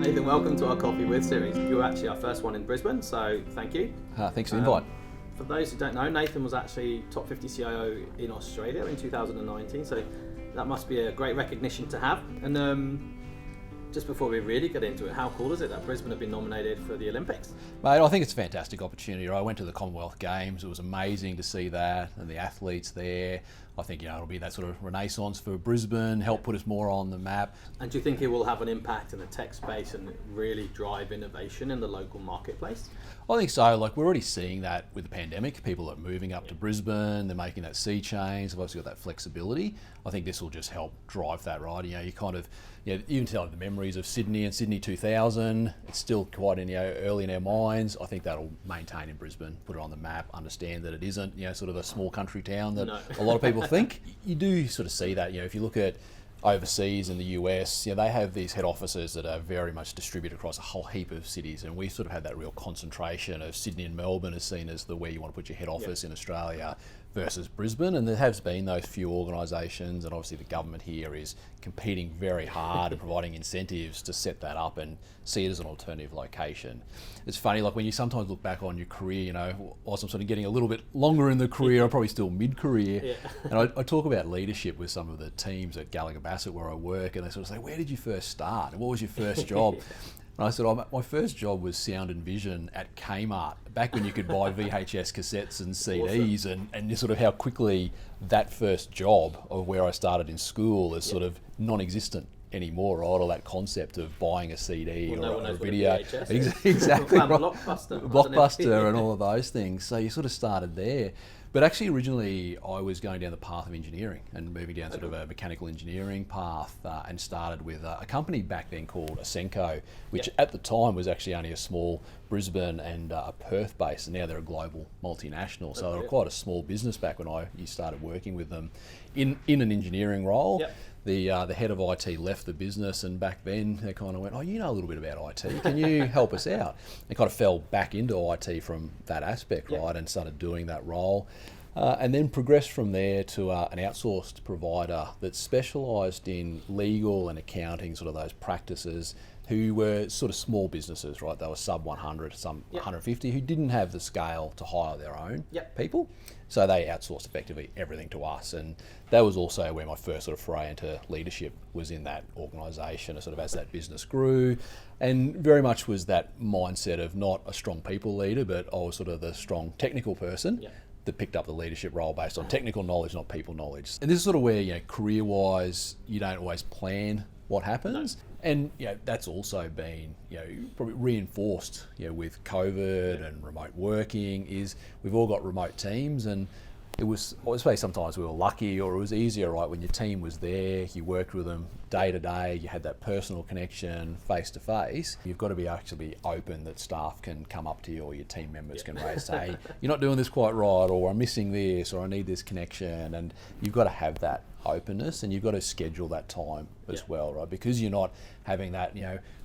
Nathan, welcome to our Coffee With series. You're actually our first one in Brisbane, so thank you. Thanks for the invite. For those who don't know, Nathan was actually top 50 CIO in Australia in 2019, so that must be a great recognition to have. And just before we really get into it, how cool is it that Brisbane have been nominated for the Olympics? Mate, I think it's a fantastic opportunity. I went to the Commonwealth Games. It was amazing to see that and the athletes there. I think it'll be that sort of renaissance for Brisbane, help put us more on the map. And do you think it will have an impact in the tech space and really drive innovation in the local marketplace? I think so. Like, we're already seeing that with the pandemic. People are moving up to Brisbane. They're making that sea change. They've obviously got that flexibility. I think this will just help drive that, right? You kind of, you can tell the memories of Sydney and Sydney 2000. It's still quite early in our minds. I think that'll maintain in Brisbane, put it on the map, understand that it isn't, sort of a small country town that a lot of people think. You do sort of see that, if you look at overseas in the US, they have these head offices that are very much distributed across a whole heap of cities, and we sort of had that real concentration of Sydney and Melbourne as seen as the where you want to put your head office in Australia versus Brisbane. And there has been those few organisations, and obviously the government here is competing very hard and providing incentives to set that up and see it as an alternative location. It's funny, like when you sometimes look back on your career, whilst I'm sort of getting a little bit longer in the career, I'm probably still mid-career, and I talk about leadership with some of the teams at Gallagher Bassett where I work, and they sort of say, where did you first start? And what was your first job? And I said, my first job was sound and vision at Kmart, back when you could buy VHS cassettes and CDs, and just sort of how quickly that first job of where I started in school is sort of non-existent anymore, right? Or that concept of buying a CD or a video. Exactly. Right. Blockbuster and all of those things. So you sort of started there. But actually originally I was going down the path of engineering and moving down sort of a mechanical engineering path, and started with a company back then called Asenco, which at the time was actually only a small Brisbane and a Perth base, and now they're a global multinational. So they were quite a small business back when you started working with them in an engineering role. The head of IT left the business, and back then they kind of went, you know a little bit about IT, can you help us out? And kind of fell back into IT from that aspect, right, and started doing that role. And then progressed from there to an outsourced provider that specialised in legal and accounting, sort of those practices, who were sort of small businesses, right? They were sub 100, some 150, who didn't have the scale to hire their own people. So they outsourced effectively everything to us. And that was also where my first sort of foray into leadership was, in that organisation, sort of as that business grew. And very much was that mindset of not a strong people leader, but I was sort of the strong technical person that picked up the leadership role based on technical knowledge, not people knowledge. And this is sort of where, career-wise, you don't always plan what happens. And that's also been probably reinforced with COVID and remote working. Is we've all got remote teams, and I would say sometimes we were lucky, or it was easier, right, when your team was there, you worked with them day to day, you had that personal connection face to face. You've got to be actually open that staff can come up to you, or your team members can raise, say, you're not doing this quite right, or I'm missing this, or I need this connection. And you've got to have that openness, and you've got to schedule that time as well, right? Because you're not having that,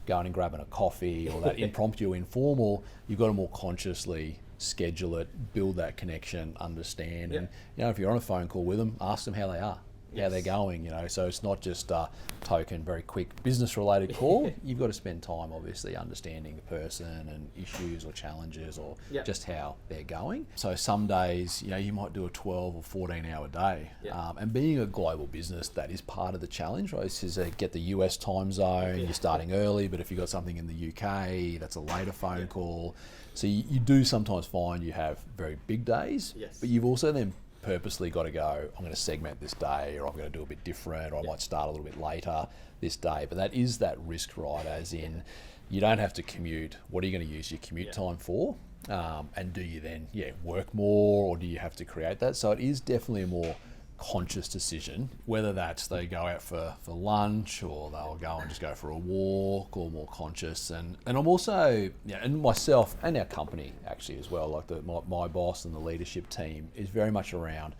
going and grabbing a coffee or that impromptu, informal. You've got to more consciously schedule it, build that connection, understand, and if you're on a phone call with them, ask them how they are, how they're going, so it's not just a token, very quick business related call. You've got to spend time obviously understanding the person and issues or challenges, or just how they're going. So some days, you might do a 12 or 14 hour day, and being a global business, that is part of the challenge, right? This is get the US time zone, you're starting early, but if you've got something in the UK, that's a later phone call. So you do sometimes find you have very big days, but you've also then purposely got to go, I'm going to segment this day, or I'm going to do a bit different, or I might start a little bit later this day. But that is that risk, right? As in, you don't have to commute. What are you going to use your commute time for? And do you then work more, or do you have to create that? So it is definitely a more conscious decision, whether that's they go out for lunch, or they'll go and just go for a walk, or more conscious. And I'm also, and myself and our company actually as well, like my boss and the leadership team is very much around,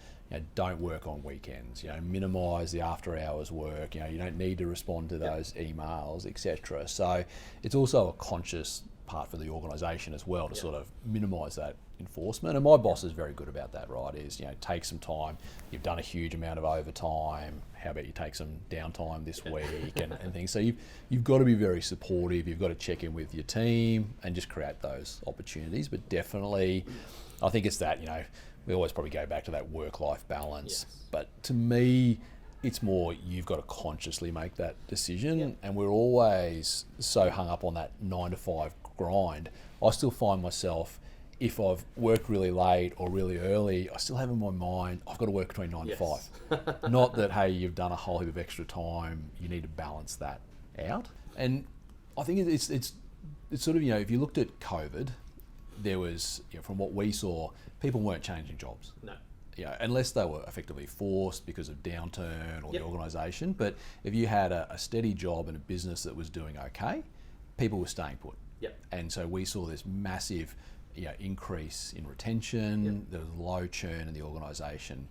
don't work on weekends, minimise the after hours work, you don't need to respond to those emails, etc. So it's also a conscious part for the organisation as well to sort of minimise that enforcement. And my boss is very good about that, right? Is take some time. You've done a huge amount of overtime. how about you take some downtime this week and things. So you've got to be very supportive. You've got to check in with your team and just create those opportunities. But definitely, I think it's that, we always probably go back to that work-life balance. Yes. But to me, it's more you've got to consciously make that decision. And we're always so hung up on that 9 to 5 grind. I still find myself, if I've worked really late or really early, I still have in my mind, I've got to work between 9 to 5. Not that, hey, you've done a whole heap of extra time, you need to balance that out. And I think it's sort of, if you looked at COVID, there was, from what we saw, people weren't changing jobs. No. Unless they were effectively forced because of downturn or the organisation. But if you had a steady job in a business that was doing okay, people were staying put. And so we saw this massive increase in retention. There was low churn in the organisation,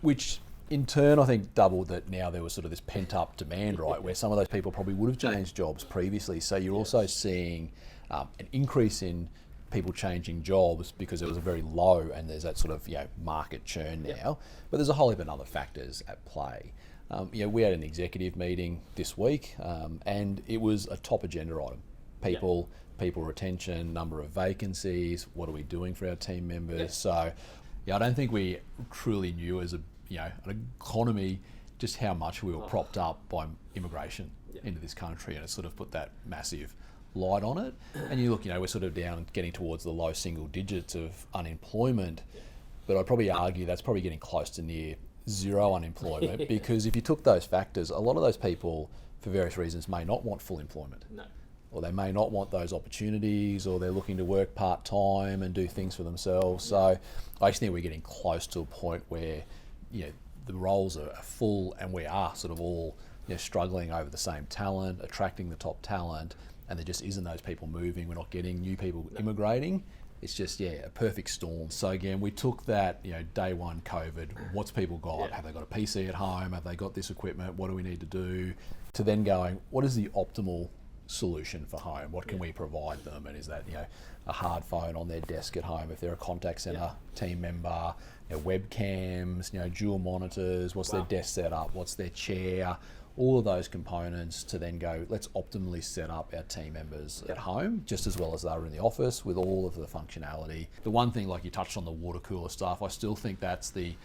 which in turn I think doubled that now there was sort of this pent up demand, right, where some of those people probably would have changed jobs previously. So you're also seeing an increase in people changing jobs because it was a very low, and there's that sort of market churn now. But there's a whole heap of other factors at play. We had an executive meeting this week, and it was a top agenda item. People retention, number of vacancies, what are we doing for our team members? So I don't think we truly knew as an economy just how much we were propped up by immigration into this country, and it sort of put that massive light on it. And you look, we're sort of down getting towards the low single digits of unemployment, but I'd probably argue that's probably getting close to near zero unemployment because if you took those factors, a lot of those people for various reasons may not want full employment. No. Or they may not want those opportunities, or they're looking to work part-time and do things for themselves. So I just think we're getting close to a point where the roles are full, and we are sort of all struggling over the same talent, attracting the top talent, and there just isn't those people moving. We're not getting new people immigrating. It's just, a perfect storm. So again, we took that, day one COVID, what's people got? Have they got a PC at home? Have they got this equipment? What do we need to do? To then going, what is the optimal solution for home? What can we provide them? And is that, a hard phone on their desk at home if they're a contact centre team member, webcams, dual monitors, what's their desk setup, what's their chair, all of those components to then go, let's optimally set up our team members at home, just as well as they were in the office with all of the functionality. The one thing, like you touched on the water cooler stuff, I still think that's the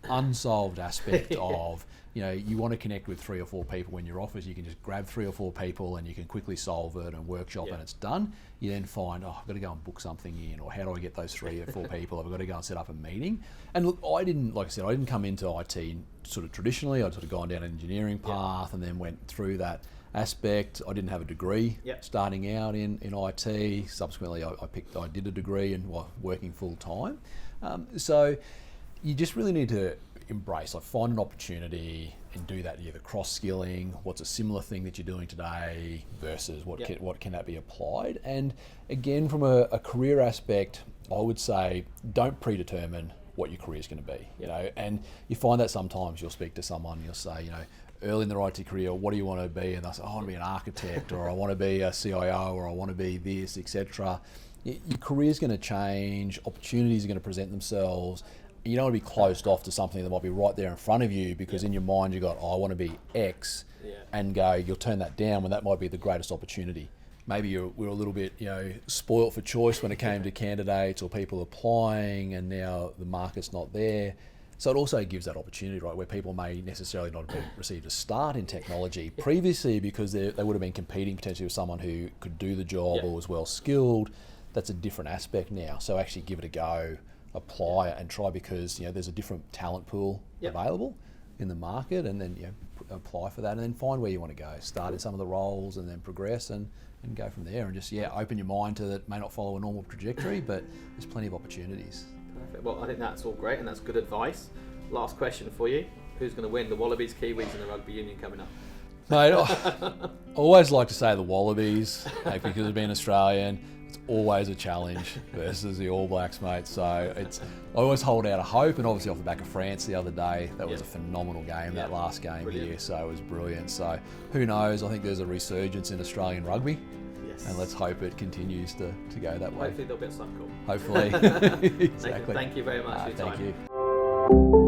unsolved aspect of, you want to connect with 3 or 4 people in your office, you can just grab 3 or 4 people and you can quickly solve it and workshop and it's done. You then find, I've got to go and book something in, or how do I get those 3 or 4 people? I've got to go and set up a meeting. And look, I didn't come into IT sort of traditionally. I'd sort of gone down an engineering path and then went through that aspect. I didn't have a degree starting out in IT. Subsequently, I did a degree and working full time. So you just really need to embrace, find an opportunity and do that, either cross-skilling, what's a similar thing that you're doing today versus what can that be applied. And again, from a career aspect, I would say don't predetermine what your career is going to be, and you find that sometimes you'll speak to someone and you'll say, early in their IT career, what do you want to be? And they'll say, I want to be an architect, or I want to be a CIO, or I want to be this, etc. Your career is going to change, opportunities are going to present themselves. You don't want to be closed off to something that might be right there in front of you because in your mind you've got, I want to be X, and you'll turn that down when that might be the greatest opportunity. Maybe we're a little bit, spoilt for choice when it came to candidates or people applying, and now the market's not there. So it also gives that opportunity, right, where people may necessarily not have received a start in technology previously because they would have been competing potentially with someone who could do the job or was well skilled. That's a different aspect now. So actually give it a go. Apply it and try, because there's a different talent pool available in the market, and then apply for that, and then find where you want to go. Start in some of the roles and then progress and go from there, and just open your mind to that. May not follow a normal trajectory, but there's plenty of opportunities. Perfect. Well, I think that's all great, and that's good advice. Last question for you: who's going to win, the Wallabies, Kiwis, and the Rugby Union coming up? Mate, I always like to say the Wallabies, because of being Australian. It's always a challenge versus the All Blacks, mate. So I always hold out a hope, and obviously off the back of France the other day, that was a phenomenal game, that last game here. So it was brilliant. So who knows? I think there's a resurgence in Australian rugby, and let's hope it continues to go that way. Hopefully there'll be a Suncorp. Hopefully. Exactly. Thank you very much for your time. Thank you.